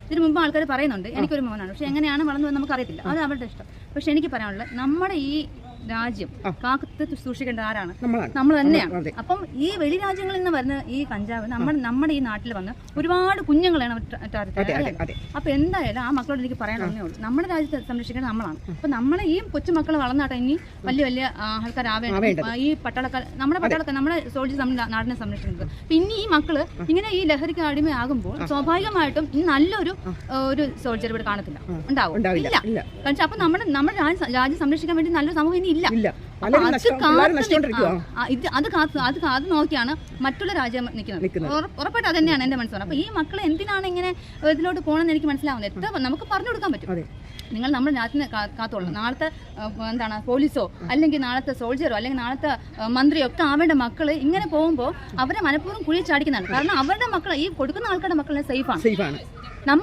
ഇതിനു മുമ്പ് ആൾക്കാർ പറയുന്നുണ്ട് എനിക്കൊരു മോനാണ്, പക്ഷെ എങ്ങനെയാണ് വളർന്നു നമുക്ക് അറിയത്തില്ല, അത് അവരുടെ ഇഷ്ടം. പക്ഷെ എനിക്ക് പറയാനുള്ളത് നമ്മുടെ ഈ രാജ്യം കാത്ത് സൂക്ഷിക്കേണ്ട ആരാണ്? നമ്മൾ തന്നെയാണ്. അപ്പം ഈ വെളി രാജ്യങ്ങളിൽ നിന്ന് വരുന്ന ഈ കഞ്ചാവ് നമ്മുടെ ഈ നാട്ടിൽ വന്ന് ഒരുപാട് കുഞ്ഞുങ്ങളാണ്. അപ്പൊ എന്തായാലും ആ മക്കളോട് എനിക്ക് പറയാനേ ഉള്ളൂ, നമ്മുടെ രാജ്യത്തെ സംരക്ഷിക്കേണ്ടത് നമ്മളാണ്. അപ്പൊ നമ്മളെ ഈ കൊച്ചുമക്കൾ വളർന്നാട്ടെ ഇനി വലിയ വലിയ ആൾക്കാരാവേണ്ട ഈ പട്ടാളക്കാർ, നമ്മുടെ സോൾജേഴ്സ് നമ്മുടെ നാടിനെ സംരക്ഷിക്കുന്നത്. പിന്നെ ഈ മക്കള് ഇങ്ങനെ ഈ ലഹരിക്ക് അടിമയാകുമ്പോൾ സ്വാഭാവികമായിട്ടും ഇനി നല്ലൊരു സോൾജർ ഇവിടെ കാണത്തില്ല, ഉണ്ടാവും ഇല്ല. കാരണം അപ്പൊ നമ്മുടെ രാജ്യം സംരക്ഷിക്കാൻ വേണ്ടി നല്ലൊരു സമൂഹം ഇനി ഇല്ല. അത് നോക്കിയാണ് മറ്റുള്ള രാജ്യം നിൽക്കുന്നത്. ഉറപ്പായിട്ട് അത് തന്നെയാണ് എന്റെ മനസ്സിലാണ്. അപ്പൊ ഈ മക്കളെ എന്തിനാണ് ഇങ്ങനെ ഇതിലോട്ട് പോകണമെന്ന് എനിക്ക് മനസ്സിലാവുന്നത്. എത്ര നമുക്ക് പറഞ്ഞു കൊടുക്കാൻ പറ്റും, നിങ്ങൾ നമ്മുടെ രാജ്യത്തിനെ കാത്തോളൂ. നാളത്തെ എന്താണ് പോലീസോ അല്ലെങ്കിൽ നാളത്തെ സോൾജറോ അല്ലെങ്കിൽ നാളത്തെ മന്ത്രിയോ ഒക്കെ ആവേണ്ട മക്കള് ഇങ്ങനെ പോകുമ്പോൾ അവരെ മനഃപൂർവ്വം കുഴി ചാടിക്കുന്നതാണ്. കാരണം അവരുടെ മക്കളെ ഈ കൊടുക്കുന്ന ആൾക്കാരുടെ മക്കളെ സേഫാണ്. നമ്മുടെ